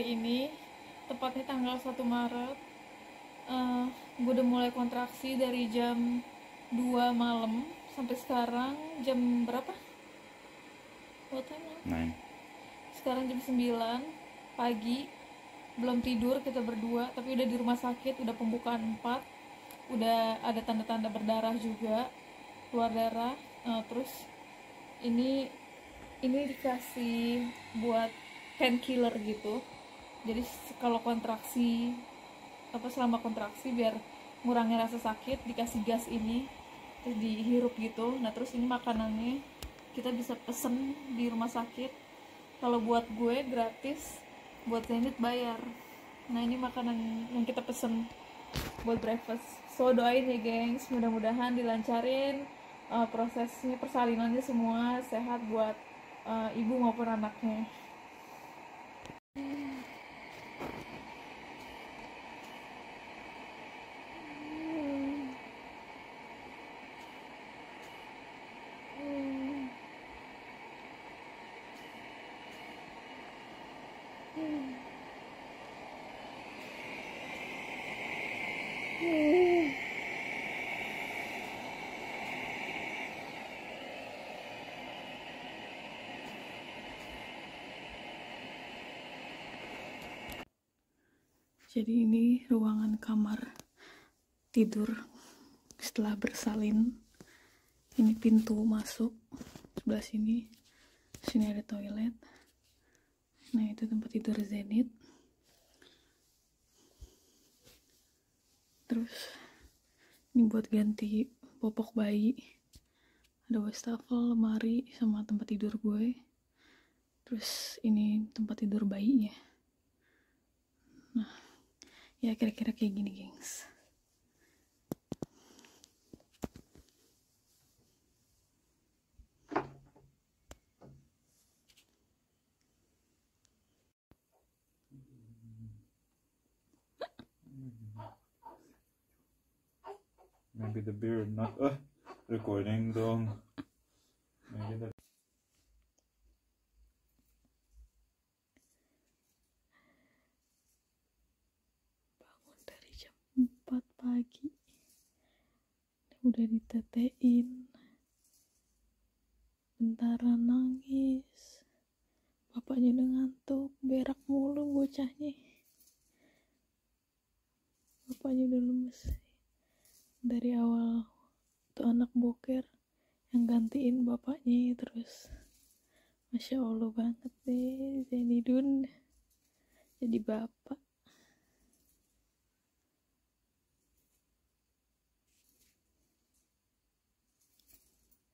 hari ini, tepatnya tanggal 1 Maret. Gue udah mulai kontraksi dari jam 2 malam sampai sekarang jam berapa? What time now? 9. Sekarang jam 9 pagi. Belum tidur kita berdua, tapi udah di rumah sakit, udah pembukaan 4. Udah ada tanda-tanda berdarah juga, keluar darah. Terus ini dikasih buat painkiller gitu. Jadi kalau kontraksi selama kontraksi biar ngurangi rasa sakit, dikasih gas ini terus dihirup gitu. Nah terus ini makanannya kita bisa pesen di rumah sakit. Kalau buat gue gratis, buat Zenit bayar. Nah ini makanan yang kita pesen buat breakfast. So doain ya gengs, mudah-mudahan dilancarin prosesnya, persalinannya semua sehat buat ibu maupun anaknya. Jadi ini ruangan kamar tidur setelah bersalin. Ini pintu masuk sebelah sini. Sini ada toilet. Nah itu tempat tidur Zenit. Terus ini buat ganti popok bayi. Ada wastafel, lemari, sama tempat tidur gue. Terus ini tempat tidur bayinya. Nah ya kira-kira kayak gini gengs. Maybe the beer not recording dong. Maybe the Bangun dari jam 4 pagi. Udah ditetein. Bentaran nangis. Bapaknya udah ngantuk, berak mulu bocahnya. Bapaknya udah lemes. Dari awal tuh anak boker yang gantiin bapaknya terus. Masya Allah banget deh Zenidun jadi bapak.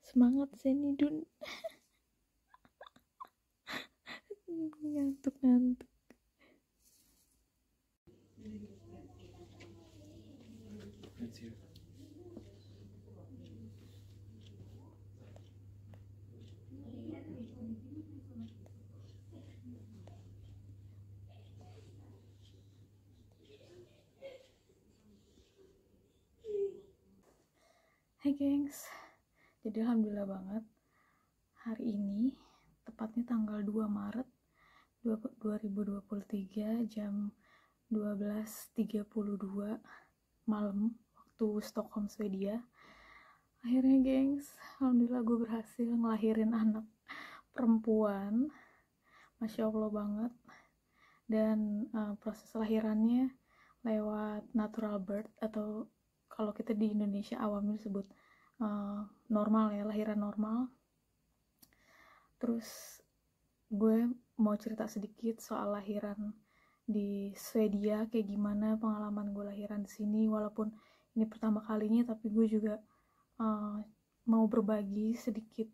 Semangat Zenidun. Ngantuk-ngantuk. Hai gengs, jadi alhamdulillah banget hari ini, tepatnya tanggal 2 Maret 2023 jam 12.32 malam waktu Stockholm, Swedia. Akhirnya gengs, alhamdulillah gue berhasil ngelahirin anak perempuan. Masya Allah banget. Dan proses lahirannya lewat natural birth, atau kalau kita di Indonesia awamnya disebut normal ya, lahiran normal. Terus gue mau cerita sedikit soal lahiran di Swedia, kayak gimana pengalaman gue lahiran di sini. Walaupun ini pertama kalinya, tapi gue juga mau berbagi sedikit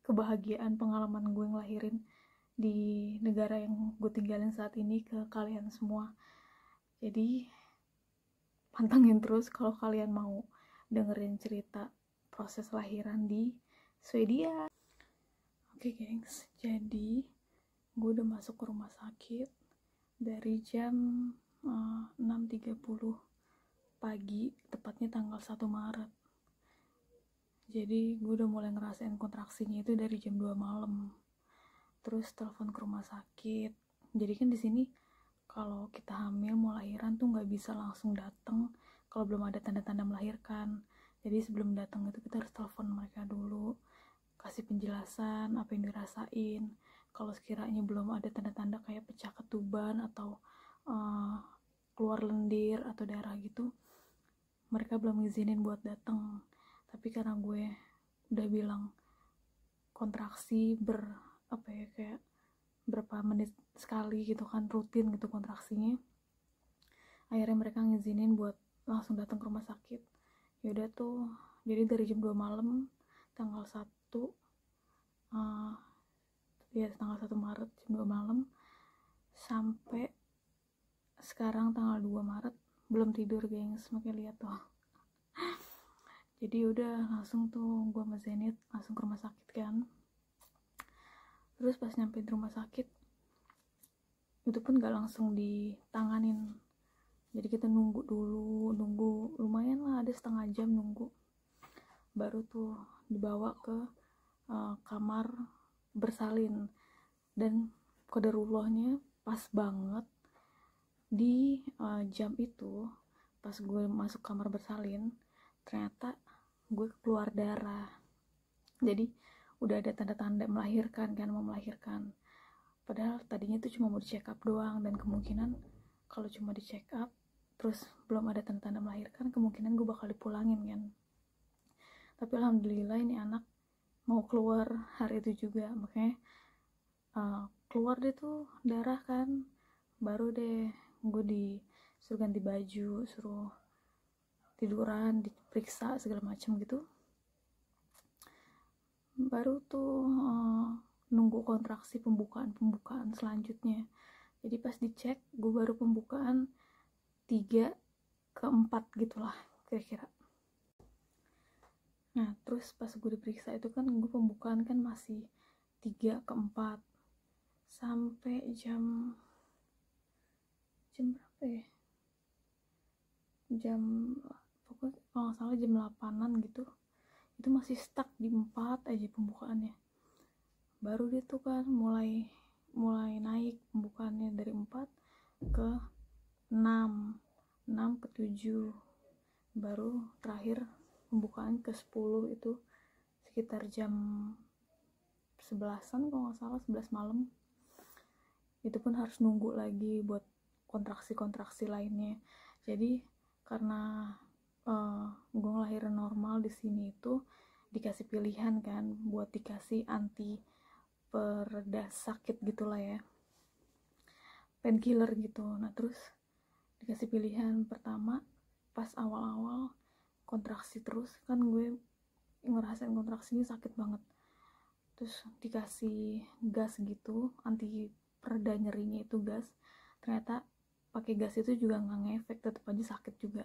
kebahagiaan pengalaman gue ngelahirin di negara yang gue tinggalin saat ini ke kalian semua. Jadi pantengin terus kalau kalian mau dengerin cerita proses lahiran di Swedia. Oke gengs, jadi gue udah masuk ke rumah sakit dari jam 6.30 pagi, tepatnya tanggal 1 Maret. Jadi gue udah mulai ngerasain kontraksinya itu dari jam 2 malam. Terus telepon ke rumah sakit. Jadi kan di sini kalau kita hamil mau lahiran tuh nggak bisa langsung datang kalau belum ada tanda-tanda melahirkan. Jadi sebelum datang itu kita harus telepon mereka dulu, kasih penjelasan apa yang dirasain. Kalau sekiranya belum ada tanda-tanda kayak pecah ketuban atau keluar lendir atau darah gitu, mereka belum ngizinin buat datang. Tapi karena gue udah bilang kontraksi kayak berapa menit sekali gitu kan, rutin gitu kontraksinya, akhirnya mereka ngizinin buat langsung datang ke rumah sakit. Yaudah tuh, jadi dari jam 2 malam tanggal 1 tanggal 1 Maret jam 2 malam sampai sekarang tanggal 2 Maret belum tidur, gengs. Makanya lihat tuh. Jadi udah langsung tuh gue sama Zenit langsung ke rumah sakit kan. Terus pas nyampe di rumah sakit itu pun gak langsung ditanganin, jadi kita nunggu lumayan lah, ada setengah jam nunggu, baru tuh dibawa ke kamar bersalin. Dan qadarullahnya pas banget di jam itu, pas gue masuk kamar bersalin ternyata gue keluar darah. Jadi udah ada tanda-tanda melahirkan kan, mau melahirkan. Padahal tadinya itu cuma mau di check up doang, dan kemungkinan kalau cuma di check up terus belum ada tanda-tanda melahirkan, kemungkinan gue bakal dipulangin kan. Tapi alhamdulillah ini anak mau keluar hari itu juga, makanya keluar deh tuh darah kan. Baru deh gue disuruh ganti baju, suruh tiduran, diperiksa segala macam gitu. Baru tuh nunggu kontraksi pembukaan selanjutnya. Jadi pas dicek gue baru pembukaan 3/4 gitulah kira-kira. Nah terus pas gue diperiksa itu kan gue pembukaan kan masih 3/4 sampai jam berapa ya, pokoknya kalau nggak salah jam 8-an gitu, itu masih stuck di 4 aja pembukaannya. Baru dia tuh kan mulai naik pembukaannya dari 4 ke 6 ke 7, baru terakhir pembukaan ke 10 itu sekitar jam 11-an kalau nggak salah, 11 malam. Itu pun harus nunggu lagi buat kontraksi lainnya. Jadi karena gue ngelahirin normal di sini itu dikasih pilihan kan buat dikasih anti pereda sakit gitulah ya, painkiller gitu. Nah terus dikasih pilihan pertama pas awal-awal kontraksi terus kan, gue ngerasain kontraksinya sakit banget, terus dikasih gas gitu, anti pereda nyerinya itu gas. Ternyata pakai gas itu juga nggak ngefek, tetap aja sakit juga.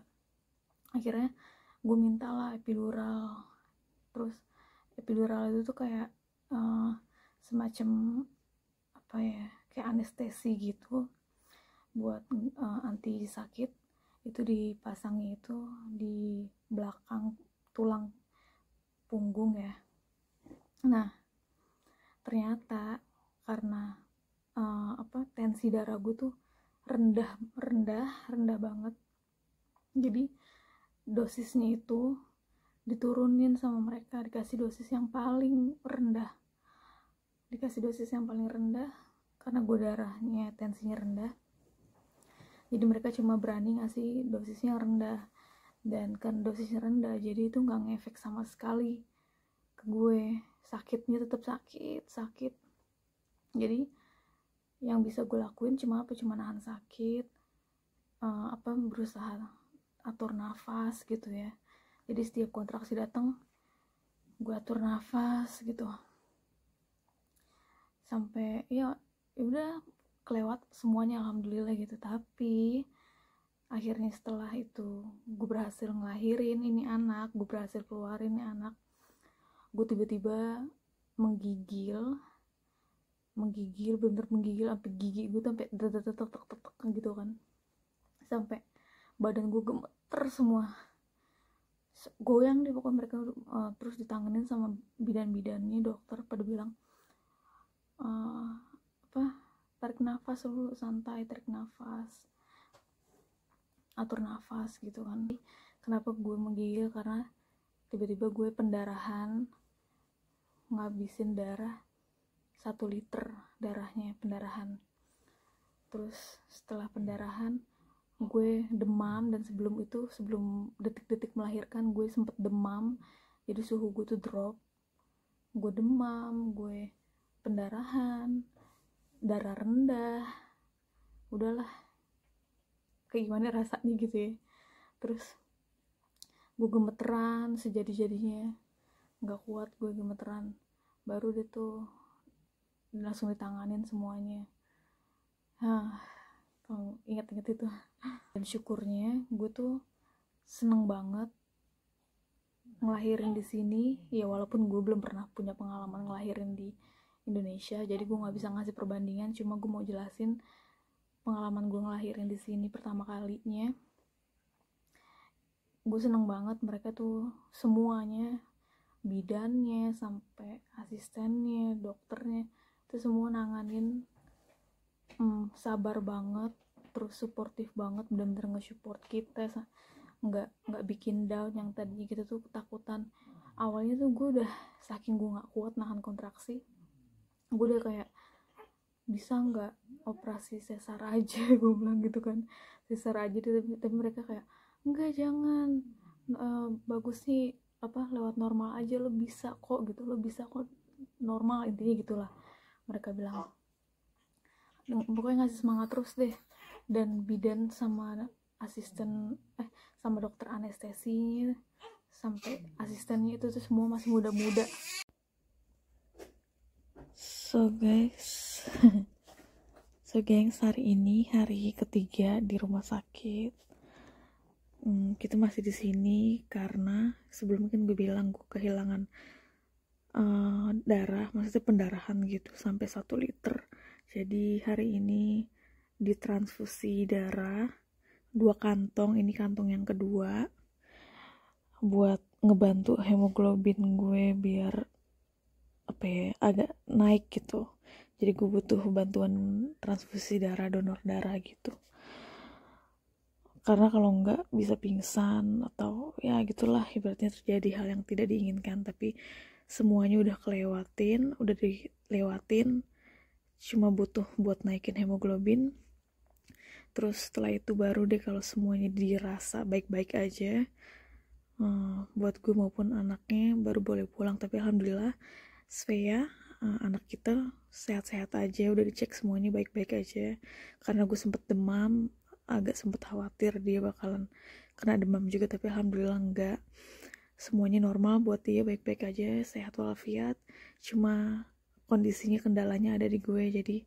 Akhirnya gue mintalah epidural. Terus epidural itu tuh kayak semacam apa ya, kayak anestesi gitu buat anti sakit. Itu dipasangnya itu di belakang tulang punggung ya. Nah ternyata karena tensi darah gue tuh rendah banget, jadi dosisnya itu diturunin sama mereka, dikasih dosis yang paling rendah karena gue darahnya tensinya rendah. Jadi mereka cuma berani ngasih dosisnya rendah, dan kan dosisnya rendah jadi itu nggak ngefek sama sekali ke gue. Sakitnya tetap sakit. Jadi yang bisa gue lakuin cuma nahan sakit, berusaha atur nafas gitu ya. Jadi setiap kontraksi datang gue atur nafas gitu sampai ya udah kelewat semuanya alhamdulillah gitu. Tapi akhirnya setelah itu gue berhasil ngelahirin ini anak, gue berhasil keluarin ini anak, gue tiba-tiba menggigil bener menggigil sampai gigi gue sampai tek gitu kan, sampai badan gue gemeter semua, goyang deh pokoknya mereka. Terus ditanganin sama bidan-bidannya, dokter pada bilang tarik nafas dulu, santai, tarik nafas, atur nafas gitu kan. Kenapa gue menggigil? Karena tiba-tiba gue pendarahan, ngabisin darah 1 liter darahnya, pendarahan. Terus setelah pendarahan gue demam, dan sebelum detik-detik melahirkan gue sempet demam, jadi suhu gue tuh drop. Gue demam, gue pendarahan, darah rendah, udahlah kayak gimana rasanya gitu ya. Terus gue gemeteran sejadi-jadinya, nggak kuat gue gemeteran. Baru deh tuh langsung ditanganin semuanya. Ingat-ingat itu. Dan syukurnya gue tuh seneng banget ngelahirin di sini ya, walaupun gue belum pernah punya pengalaman ngelahirin di Indonesia, jadi gue nggak bisa ngasih perbandingan. Cuma gue mau jelasin pengalaman gue ngelahirin di sini pertama kalinya. Gue seneng banget, mereka tuh semuanya, bidannya sampai asistennya, dokternya, itu semua nanganin sabar banget, terus suportif banget, bener-bener nge-support kita, nggak bikin down. Yang tadinya kita tuh ketakutan, awalnya tuh gue udah saking gue nggak kuat nahan kontraksi, gue udah kayak bisa nggak operasi sesar aja gue bilang gitu kan, sesar aja. Tapi mereka kayak enggak, jangan, bagus nih lewat normal aja, lo bisa kok gitu, lo bisa kok normal, intinya gitulah mereka bilang. Pokoknya ngasih semangat terus deh. Dan bidan sama asisten sama dokter anestesinya sampai asistennya itu tuh semua masih muda-muda. So gengs, hari ini hari ketiga di rumah sakit. Kita masih di sini karena sebelumnya kan gue bilang gue kehilangan darah, maksudnya pendarahan gitu sampai 1 liter. Jadi hari ini ditransfusi darah 2 kantong, ini kantong yang kedua, buat ngebantu hemoglobin gue biar agak naik gitu. Jadi gue butuh bantuan transfusi darah, donor darah gitu. Karena kalau enggak bisa pingsan atau ya gitulah, ibaratnya terjadi hal yang tidak diinginkan. Tapi semuanya udah dilewatin, cuma butuh buat naikin hemoglobin. Terus setelah itu baru deh kalau semuanya dirasa baik-baik aja, buat gue maupun anaknya baru boleh pulang. Tapi alhamdulillah Svea, anak kita sehat-sehat aja, udah dicek semuanya baik-baik aja. Karena gue sempet demam, agak sempet khawatir dia bakalan kena demam juga, tapi alhamdulillah enggak, semuanya normal buat dia, baik-baik aja, sehat walafiat. Cuma kondisinya, kendalanya ada di gue, jadi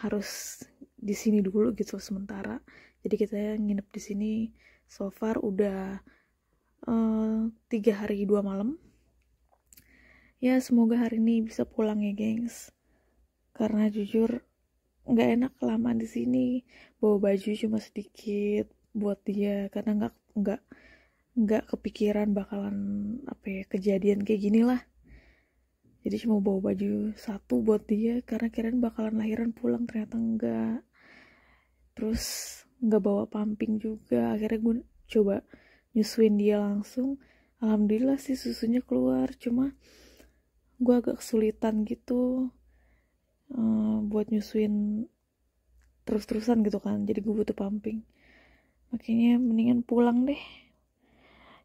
harus di sini dulu gitu sementara. Jadi kita nginep di sini so far udah 3 hari 2 malam. Ya semoga hari ini bisa pulang ya gengs, karena jujur nggak enak kelamaan di sini, bawa baju cuma sedikit buat dia, karena nggak kepikiran bakalan kejadian kayak gini lah. Jadi cuma bawa baju 1 buat dia, karena kirain bakalan lahiran pulang, ternyata enggak. Terus nggak bawa pumping juga, akhirnya gue coba nyusuin dia langsung. Alhamdulillah sih susunya keluar, cuma gue agak kesulitan gitu buat nyusuin terus-terusan gitu kan, jadi gue butuh pumping. Makanya mendingan pulang deh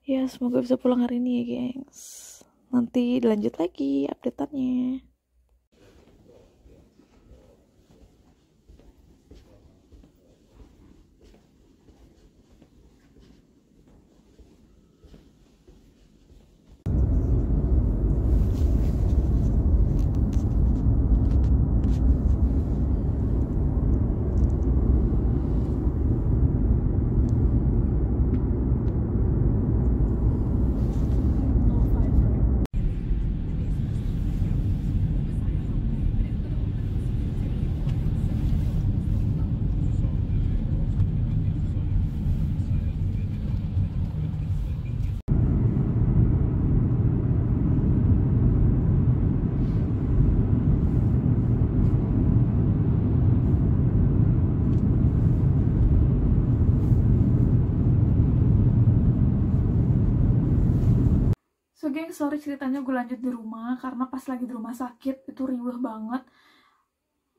ya. Semoga bisa pulang hari ini ya gengs. Nanti dilanjut lagi update-annya. So geng, sorry ceritanya gue lanjut di rumah, karena pas lagi di rumah sakit itu riuh banget.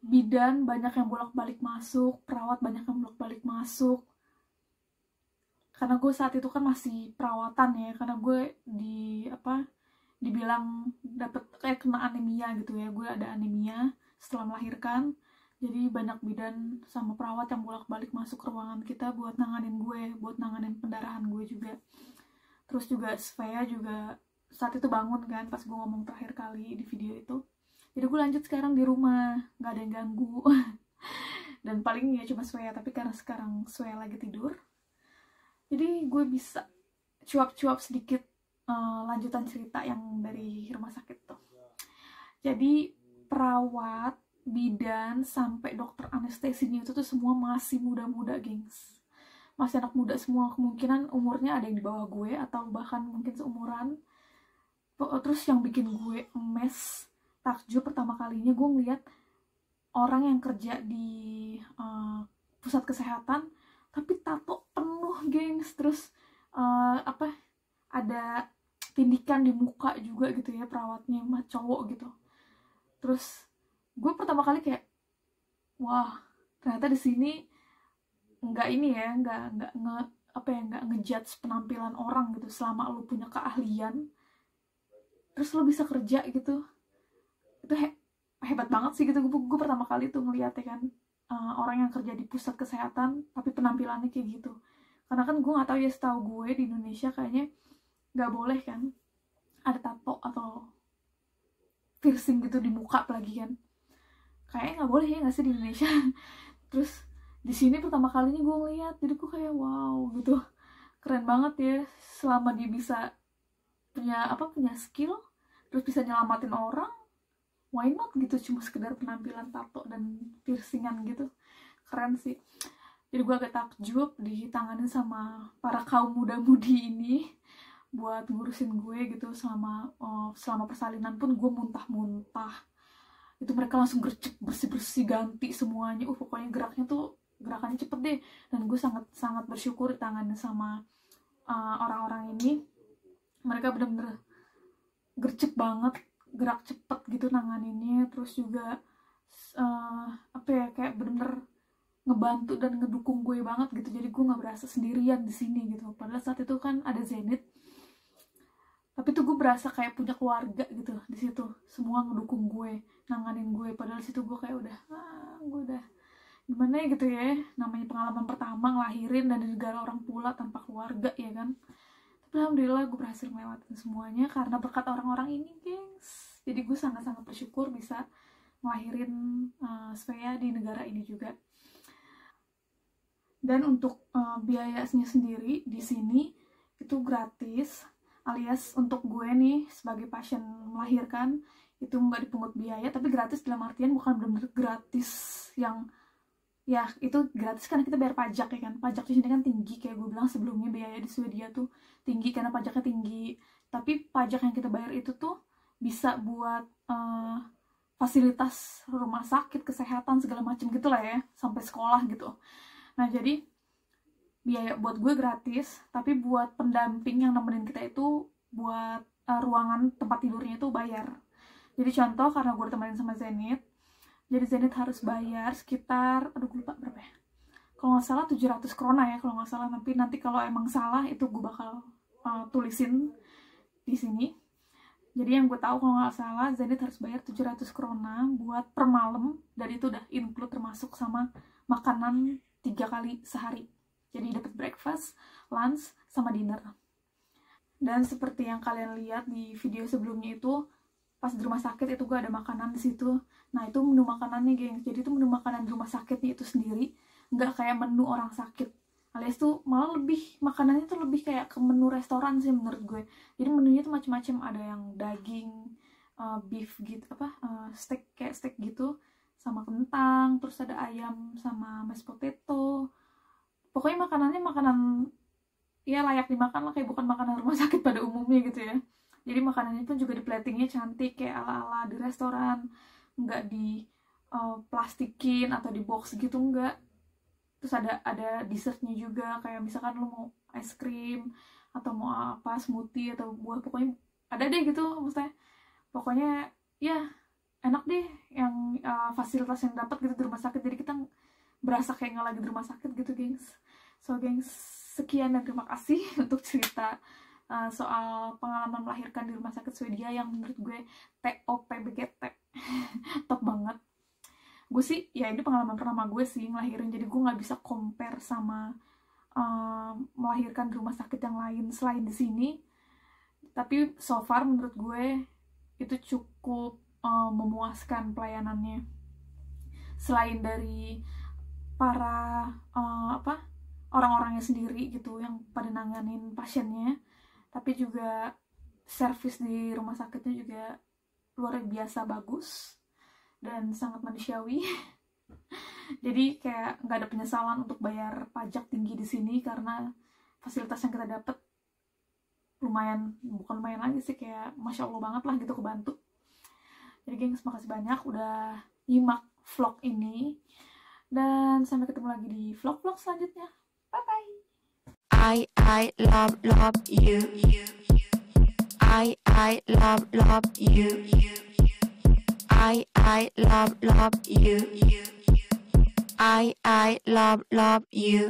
Bidan banyak yang bolak-balik masuk, perawat banyak yang bolak-balik masuk. Karena gue saat itu kan masih perawatan ya, karena gue dibilang dapet kayak kena anemia gitu ya. Gue ada anemia setelah melahirkan. Jadi banyak bidan sama perawat yang bolak-balik masuk ke ruangan kita buat nanganin gue, buat nanganin pendarahan gue juga. Terus juga Svea juga saat itu bangun kan pas gue ngomong terakhir kali di video itu. Jadi gue lanjut sekarang di rumah, gak ada yang ganggu. Dan paling ya cuma Svea, tapi karena sekarang Svea lagi tidur, jadi gue bisa cuap-cuap sedikit lanjutan cerita yang dari rumah sakit tuh. Jadi perawat, bidan, sampai dokter anestesinya itu tuh semua masih muda-muda gengs. Masih anak muda semua, kemungkinan umurnya ada yang di bawah gue atau bahkan mungkin seumuran. Terus yang bikin gue emes, takjub pertama kalinya gue ngeliat orang yang kerja di pusat kesehatan tapi tato penuh gengs. Terus ada tindikan di muka juga gitu ya, perawatnya mah cowok gitu. Terus gue pertama kali kayak, wah ternyata di sini nggak ini ya, nggak ngejudge penampilan orang gitu. Selama lu punya keahlian terus lu bisa kerja gitu, itu hebat banget sih gitu. Gue pertama kali tuh ngeliatnya kan, orang yang kerja di pusat kesehatan tapi penampilannya kayak gitu. Karena kan gue nggak tahu ya, setahu gue di Indonesia kayaknya nggak boleh kan ada tato atau piercing gitu di muka apalagi kan, kayaknya nggak boleh ya nggak sih di Indonesia. Terus di sini pertama kalinya gue ngeliat, jadi gue kayak wow gitu, keren banget ya. Selama dia bisa punya skill terus bisa nyelamatin orang, why not gitu. Cuma sekedar penampilan tato dan piercingan gitu, keren sih. Jadi gue agak takjub ditanganin sama para kaum muda-mudi ini buat ngurusin gue gitu. Selama persalinan pun gue muntah-muntah. Itu mereka langsung gercep, bersih-bersih, ganti semuanya. Pokoknya gerakannya cepet deh. Dan gue sangat bersyukur ditanganin sama orang-orang ini. Mereka bener-bener gercep banget, gerak cepet gitu nanganinnya. Terus juga kayak bener-bener ngebantu dan ngedukung gue banget gitu. Jadi gue nggak berasa sendirian di sini gitu. Padahal saat itu kan ada Zenith, tapi tuh gue berasa kayak punya keluarga gitu di situ. Semua ngedukung gue, nanganin gue. Padahal situ gue kayak gue udah gimana ya gitu ya. Namanya pengalaman pertama ngelahirin dan di negara orang pula tanpa keluarga ya kan. Tapi alhamdulillah gue berhasil melewatin semuanya karena berkat orang-orang ini gengs. Jadi gue sangat-sangat bersyukur bisa ngelahirin Svea di negara ini juga. Dan untuk biayanya sendiri di sini itu gratis, alias untuk gue nih sebagai pasien melahirkan itu nggak dipungut biaya, tapi gratis dalam artian bukan benar-benar gratis yang ya itu gratis karena kita bayar pajak ya kan. Pajak di sini kan tinggi, kayak gue bilang sebelumnya biaya di Swedia tuh tinggi karena pajaknya tinggi. Tapi pajak yang kita bayar itu tuh bisa buat fasilitas rumah sakit, kesehatan segala macam gitulah ya, sampai sekolah gitu. Nah jadi biaya buat gue gratis, tapi buat pendamping yang nemenin kita itu buat ruangan tempat tidurnya itu bayar. Jadi contoh, karena gue ditemenin sama Zenith, jadi Zenith harus bayar sekitar, gue lupa berapa ya, kalau nggak salah 700 krona ya kalau nggak salah. Tapi nanti kalau emang salah itu gue bakal tulisin di sini. Jadi yang gue tahu kalau nggak salah Zenith harus bayar 700 krona buat per malam, dan itu udah include termasuk sama makanan 3 kali sehari. Jadi dapat breakfast, lunch, sama dinner. Dan seperti yang kalian lihat di video sebelumnya itu, pas di rumah sakit itu gue ada makanan di situ. Nah itu menu makanannya gengs. Jadi itu menu makanan di rumah sakitnya itu sendiri, nggak kayak menu orang sakit. Alias tuh malah makanannya tuh lebih kayak ke menu restoran sih menurut gue. Jadi menunya tuh macam-macam, ada yang daging, beef gitu, steak gitu, sama kentang, terus ada ayam sama mashed potato. Pokoknya makanannya makanan ya layak dimakan lah, kayak bukan makanan rumah sakit pada umumnya gitu ya. Jadi makanannya pun juga di platingnya cantik kayak ala-ala di restoran, nggak di plastikin atau di box gitu, enggak. Terus ada dessertnya juga, kayak misalkan lo mau es krim atau mau apa, smoothie atau buah, pokoknya ada deh gitu, maksudnya pokoknya ya enak deh yang fasilitas yang dapat gitu di rumah sakit, jadi kita berasa kayak nggak lagi di rumah sakit gitu, gengs. So gengs, sekian dan terima kasih untuk cerita soal pengalaman melahirkan di rumah sakit Swedia yang menurut gue TOPBGT top banget. Gue sih ya ini pengalaman pertama gue sih ngelahirin, jadi gue nggak bisa compare sama melahirkan di rumah sakit yang lain selain di sini. Tapi so far menurut gue itu cukup memuaskan pelayanannya. Selain dari para orang-orangnya sendiri gitu yang pada nanganin pasiennya, tapi juga servis di rumah sakitnya juga luar biasa bagus dan sangat manusiawi. Jadi kayak nggak ada penyesalan untuk bayar pajak tinggi di sini karena fasilitas yang kita dapat lumayan, bukan lumayan lagi sih, kayak masya Allah banget lah gitu, kebantu. Jadi gengs, makasih banyak udah nyimak vlog ini, dan sampai ketemu lagi di vlog-vlog selanjutnya. Bye bye. I love you. I love you. I love you. I love you.